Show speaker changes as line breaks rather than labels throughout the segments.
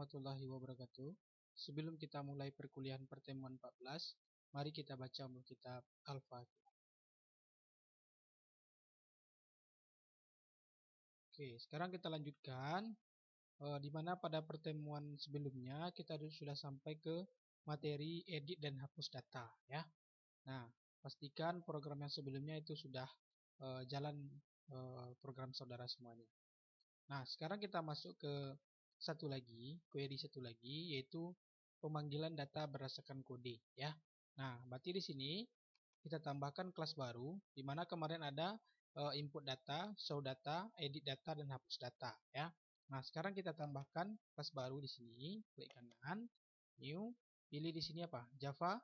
warahmatullahi wabarakatuh. Sebelum kita mulai perkuliahan pertemuan 14, mari kita baca kitab Al-Fatihah. Oke, sekarang kita lanjutkan. Di mana pada pertemuan sebelumnya kita sudah sampai ke materi edit dan hapus data, ya. Nah, pastikan program yang sebelumnya itu sudah jalan program saudara semuanya. Nah, sekarang kita masuk ke query satu lagi, yaitu pemanggilan data berdasarkan kode, ya. Nah, berarti di sini kita tambahkan kelas baru, di mana kemarin ada input data, show data, edit data, dan hapus data, ya. Nah, sekarang kita tambahkan kelas baru di sini, klik kanan, new, pilih di sini apa? Java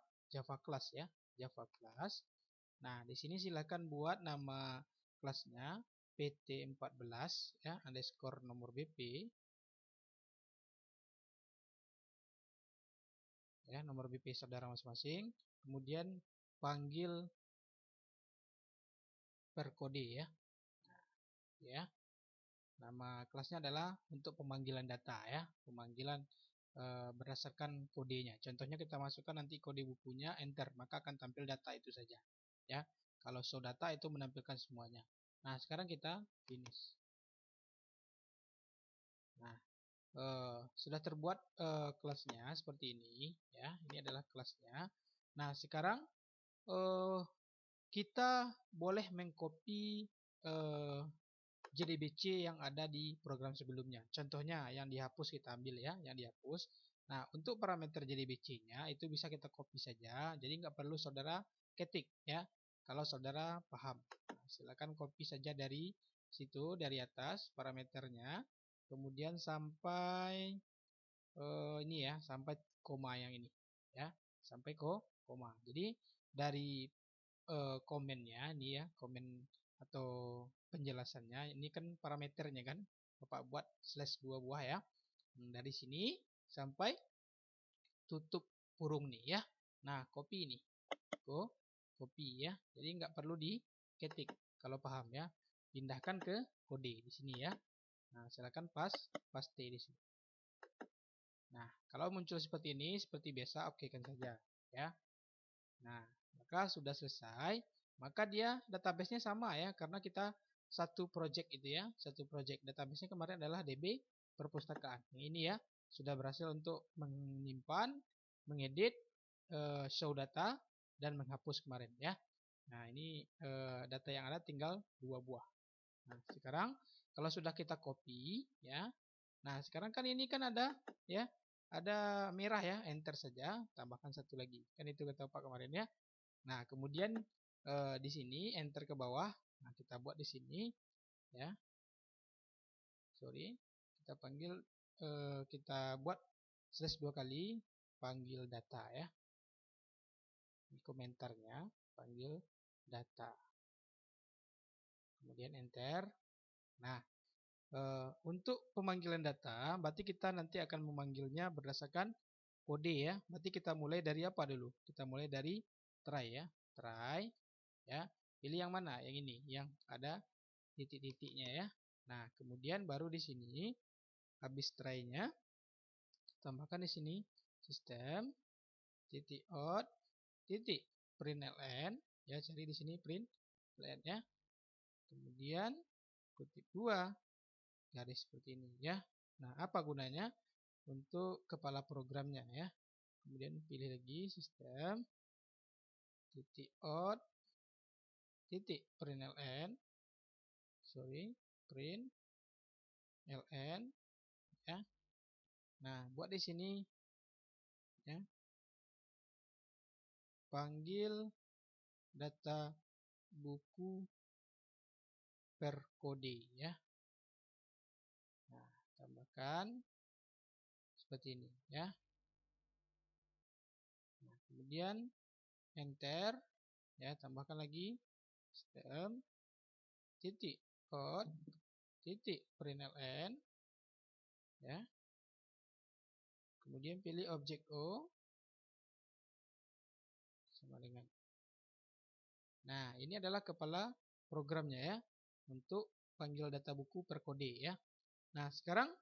class, ya, Java class. Nah, di sini silakan buat nama kelasnya PT14, ya, underscore nomor BP, ya, nomor BP saudara masing-masing. Kemudian panggil per kode, ya. Ya. Nama kelasnya adalah untuk pemanggilan data, ya, pemanggilan berdasarkan kodenya. Contohnya kita masukkan nanti kode bukunya, enter, maka akan tampil data itu saja, ya. Kalau show data itu menampilkan semuanya. Nah, sekarang kita finish. Nah, sudah terbuat kelasnya seperti ini, ya. Ini adalah kelasnya. Nah, sekarang kita boleh mengcopy JDBC yang ada di program sebelumnya. Contohnya yang dihapus kita ambil, ya, yang dihapus. Nah, untuk parameter JDBC-nya itu bisa kita copy saja. Jadi nggak perlu saudara ketik, ya. Kalau saudara paham, nah, silakan copy saja dari situ, dari atas parameternya. Kemudian sampai ini, ya, sampai koma yang ini, ya, sampai koma. Jadi dari komennya ini, ya, komen atau penjelasannya ini kan parameternya kan Bapak buat /2 buah, ya. Dari sini sampai tutup kurung nih, ya. Nah, copy ini, copy, ya. Jadi nggak perlu diketik kalau paham, ya. Pindahkan ke kode di sini, ya. Nah, silakan paste di sini. Nah, kalau muncul seperti ini, seperti biasa, oke kan saja, ya. Nah, maka sudah selesai. Maka dia database-nya sama, ya, karena kita satu project itu, ya, satu project. Database-nya kemarin adalah DB perpustakaan. Yang ini, ya, sudah berhasil untuk menyimpan, mengedit, show data, dan menghapus kemarin, ya. Nah, ini data yang ada tinggal 2 buah. Nah, sekarang kalau sudah kita copy, ya. Nah, sekarang kan ini kan ada, ya, ada merah, ya, enter saja, tambahkan satu lagi. Kan itu kata Pak kemarin, ya. Nah, kemudian di sini enter ke bawah. Nah, kita buat di sini, ya. Sorry, kita panggil kita buat /2 kali panggil data, ya. Di komentarnya panggil data. Kemudian enter. Nah, untuk pemanggilan data, berarti kita nanti akan memanggilnya berdasarkan kode, ya. Berarti kita mulai dari apa dulu? Kita mulai dari try, ya. Try, ya. Pilih yang mana? Yang ini, yang ada titik-titiknya, ya. Nah, kemudian baru di sini habis try-nya tambahkan di sini sistem titik out titik println, ya. Cari di sini println, ya. Kemudian kutip 2 garis seperti ini, ya. Nah, apa gunanya? Untuk kepala programnya, ya. Kemudian pilih lagi sistem titik out titik println, println, ya. Nah, buat di sini, ya, panggil data buku per kode, ya. Nah, tambahkan seperti ini, ya. Nah, kemudian enter, ya, tambahkan lagi sistem titik out titik println, ya. Kemudian pilih objek O sama dengan. Nah, ini adalah kepala programnya, ya, untuk panggil data buku per kode, ya. Nah, sekarang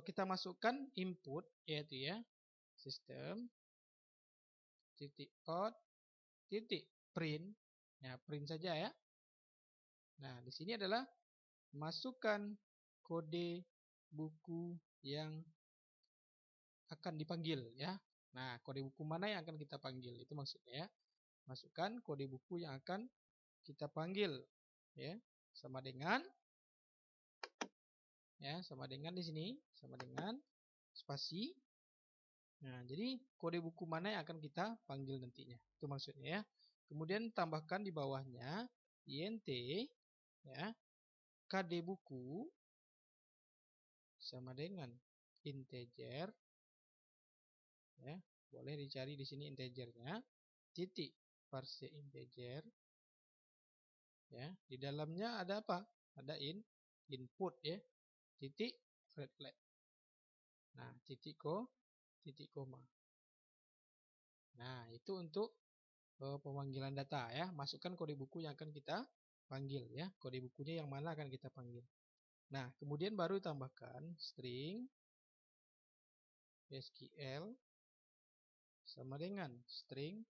kita masukkan input, yaitu ya sistem titik out titik print. Nah, print saja ya. Nah, di sini adalah masukkan kode buku yang akan dipanggil ya. Nah, kode buku mana yang akan kita panggil itu maksudnya ya. Masukkan kode buku yang akan kita panggil ya. Sama dengan di sini sama dengan spasi. Nah, jadi kode buku mana yang akan kita panggil nantinya. Itu maksudnya ya. Kemudian tambahkan di bawahnya int ya. KD buku sama dengan integer ya. Boleh dicari di sini integernya. Titik parse integer ya. Di dalamnya ada apa? Ada input ya. Titik red flag. Nah, titik koma. Nah, itu untuk pemanggilan data ya. Masukkan kode buku yang akan kita panggil ya. Kode bukunya yang mana akan kita panggil. Nah, kemudian baru tambahkan string SQL sama dengan string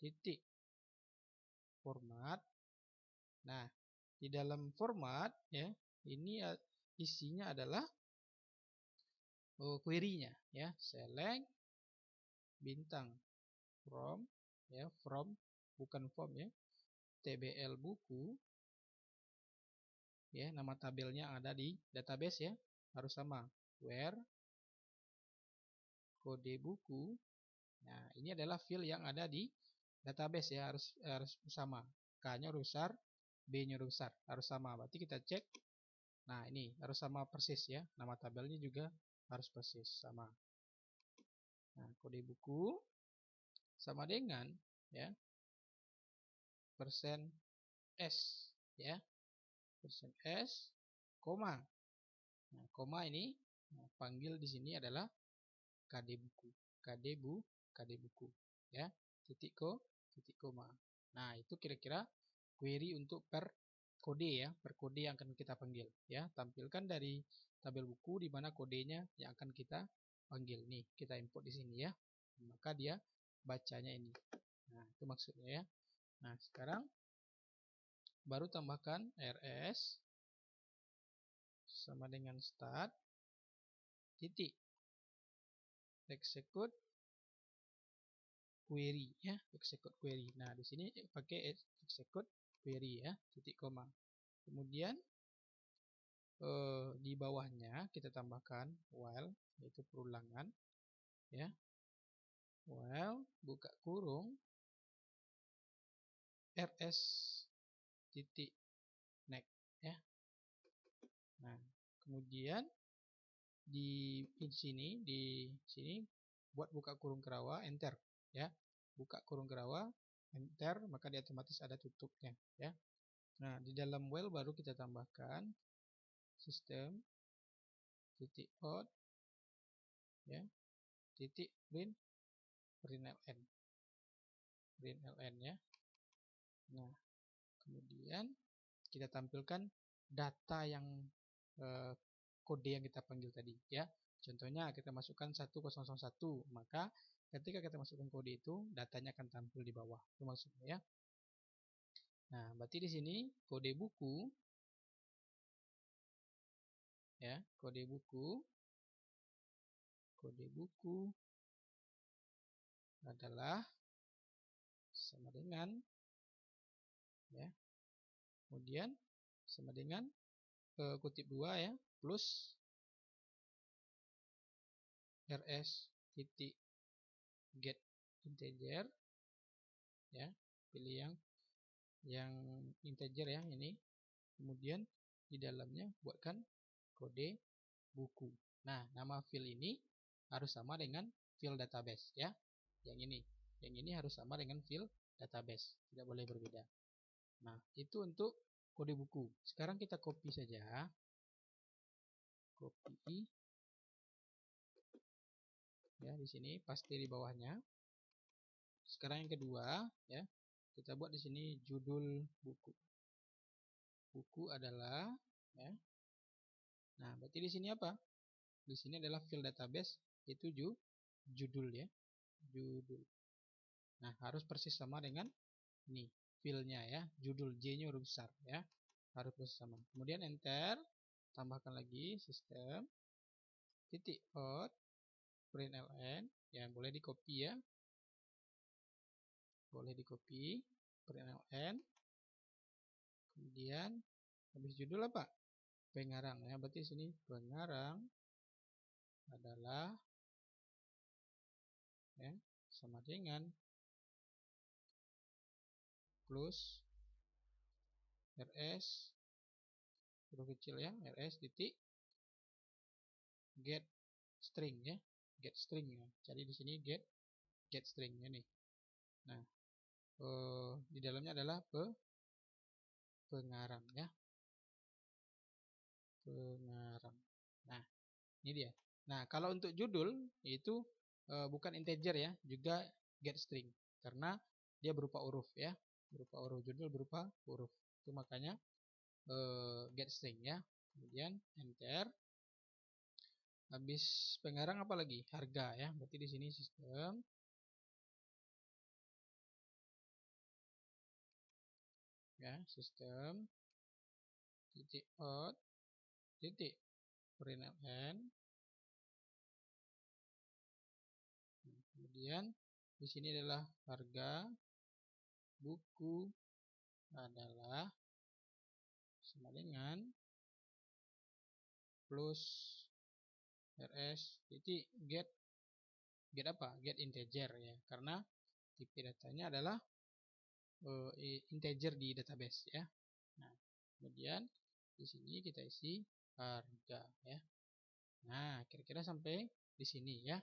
titik format. Nah, di dalam format ya, ini isinya adalah query-nya ya. Select bintang from ya, from bukan form ya. TBL buku ya, nama tabelnya ada di database ya, harus sama. Where kode buku. Nah, ini adalah field yang ada di database ya, harus sama. K-nya huruf besar, B-nya huruf besar, harus sama. Berarti kita cek. Nah, ini harus sama persis ya. Nama tabelnya juga harus persis sama. Nah, kode buku sama dengan ya persen %s ya. Persen %s koma. Nah, koma ini panggil di sini adalah KD buku. KD buku ya. Titik koma. Nah, itu kira-kira query untuk per kode ya, per kode yang akan kita panggil ya. Tampilkan dari tabel buku di mana kodenya yang akan kita panggil. Nih, kita import di sini ya. Maka dia bacanya ini. Nah, itu maksudnya ya. Nah, sekarang baru tambahkan rs sama dengan start titik execute query ya, execute query. Nah, di sini pakai execute query ya, titik koma. Kemudian di bawahnya kita tambahkan while, yaitu perulangan ya. While buka kurung rs titik next ya. Nah, kemudian di sini buat buka kurung kerawa enter ya. Buka kurung kerawa enter, maka dia otomatis ada tutupnya ya. Nah, di dalam while baru kita tambahkan sistem titik out ya, titik print ln ya. Nah, kemudian kita tampilkan data yang kode yang kita panggil tadi ya. Contohnya kita masukkan 1001, maka ketika kita masukkan kode itu datanya akan tampil di bawah. Itu maksudnya ya. Nah, berarti di sini kode buku ya, kode buku adalah sama dengan ya. Kemudian sama dengan kutip 2 ya, plus rs titik get integer ya, pilih yang integer ya ini. Kemudian di dalamnya buatkan kode buku. Nah, nama field ini harus sama dengan field database ya. Yang ini harus sama dengan field database, tidak boleh berbeda. Nah, itu untuk kode buku. Sekarang kita copy saja. Copy ya, di sini paste di bawahnya. Sekarang yang kedua ya, kita buat di sini judul buku. Buku adalah ya. Nah, berarti di sini apa? Di sini adalah field database, itu judul ya, judul. Nah, harus persis sama dengan ini fieldnya ya, judul J-nya huruf besar ya, harus persis sama. Kemudian enter, tambahkan lagi sistem titik out println, ya boleh di copy ya, boleh di copy println. Kemudian habis judul apa? Pengarang ya, berarti sini pengarang adalah ya sama dengan plus rs huruf kecil ya, rs titik get string ya, get string ya. Jadi di sini get string ya nih. Nah, di dalamnya adalah pengarang ya, pengarang. Nah, ini dia. Nah, kalau untuk judul itu bukan integer ya, juga get string karena dia berupa huruf ya, berupa huruf, judul berupa huruf. Itu makanya get string ya. Kemudian enter. Habis pengarang apa lagi? Harga ya. Berarti di sini sistem ya, sistem titik out titik println. Kemudian di sini adalah harga buku adalah sama dengan plus rs titik get apa? Get integer ya, karena tipe datanya adalah integer di database ya. Nah, kemudian di sini kita isi harga ya. Nah, kira-kira sampai di sini ya.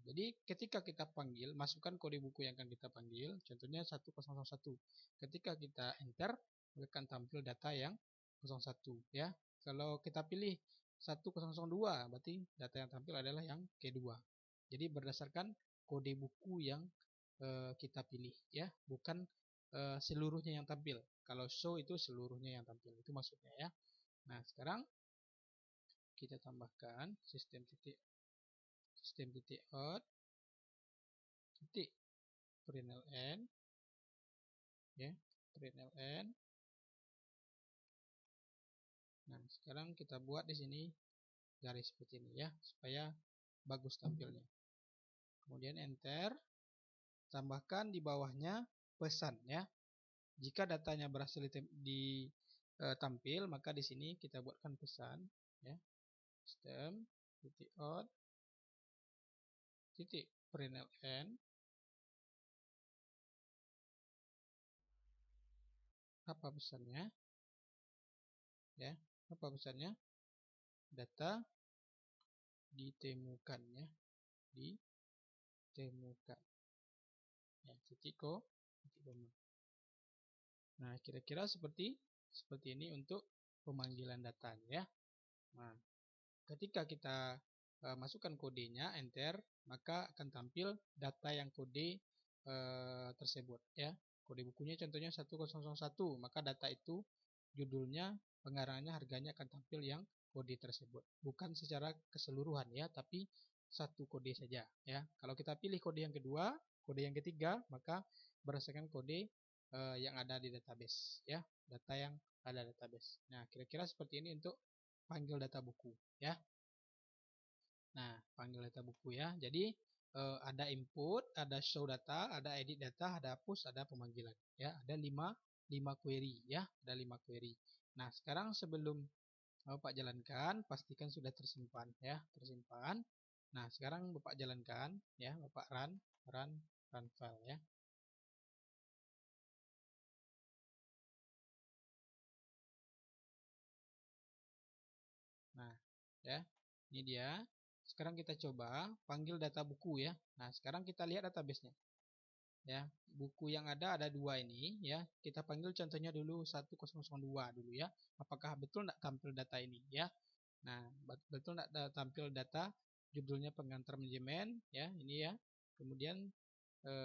Jadi ketika kita panggil, masukkan kode buku yang akan kita panggil, contohnya 1001. Ketika kita enter, akan tampil data yang 01 ya. Kalau kita pilih 1002, berarti data yang tampil adalah yang kedua. Jadi berdasarkan kode buku yang kita pilih ya, bukan seluruhnya yang tampil. Kalau show itu seluruhnya yang tampil, itu maksudnya ya. Nah, sekarang kita tambahkan sistem titik out titik println ya, println. Nah, sekarang kita buat di sini garis seperti ini ya, supaya bagus tampilnya. Kemudian enter, tambahkan di bawahnya pesan ya. Jika datanya berhasil ditampil, maka di sini kita buatkan pesan ya. Sistem titik out titik println. Apa pesannya? Ya, apa pesannya? Data ditemukan ya, ditemukan. Ya, titik koma. Nah, kira-kira seperti ini untuk pemanggilan datanya ya. Nah, ketika kita masukkan kodenya, enter, maka akan tampil data yang kode tersebut ya. Kode bukunya contohnya 1001, maka data itu judulnya, pengarangnya, harganya akan tampil yang kode tersebut. Bukan secara keseluruhan ya, tapi satu kode saja ya. Kalau kita pilih kode yang kedua, kode yang ketiga, maka berdasarkan kode yang ada di database ya, data yang ada database. Nah, kira-kira seperti ini untuk panggil data buku ya. Nah, panggil data buku ya. Jadi ada input, ada show data, ada edit data, ada hapus, ada pemanggilan ya. Ada 5 query ya, ada 5 query. Nah, sekarang sebelum Bapak jalankan, pastikan sudah tersimpan ya, tersimpan. Nah, sekarang Bapak jalankan ya, Bapak run file ya. Nah, ya, ini dia. Sekarang kita coba panggil data buku ya. Nah, sekarang kita lihat database-nya. Ya, buku yang ada 2 ini ya. Kita panggil contohnya dulu 1002 dulu ya. Apakah betul tidak tampil data ini ya? Nah, betul tidak tampil data judulnya pengantar manajemen ya, ini ya. Kemudian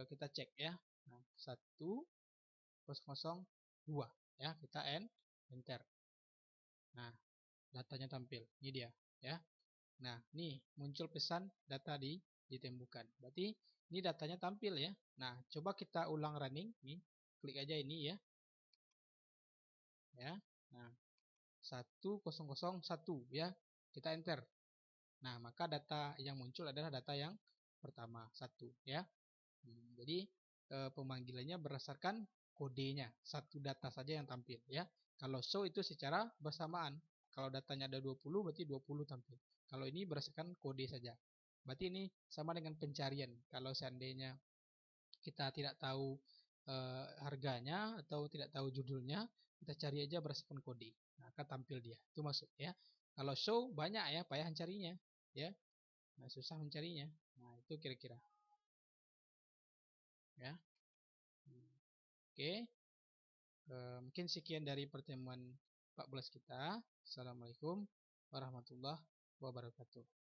kita cek ya. Nah, 1002 ya, kita enter. Nah, datanya tampil. Ini dia, ya. Nah, nih muncul pesan data ditemukan. Berarti ini datanya tampil ya. Nah, coba kita ulang running. Nih, klik aja ini ya. Ya. Nah, 1001 ya. Kita enter. Nah, maka data yang muncul adalah data yang pertama, 1 ya. Jadi pemanggilannya berdasarkan kodenya, satu data saja yang tampil ya. Kalau show itu secara bersamaan. Kalau datanya ada 20 berarti 20 tampil. Kalau ini berdasarkan kode saja. Berarti ini sama dengan pencarian. Kalau seandainya kita tidak tahu harganya atau tidak tahu judulnya, kita cari aja berdasarkan kode. Nah, akan tampil dia. Itu maksudnya. Kalau show banyak ya, payah mencarinya ya. Nah, susah mencarinya. Nah, itu kira-kira ya. Oke. Mungkin sekian dari pertemuan 14 kita. Assalamualaikum warahmatullahi wabarakatuh.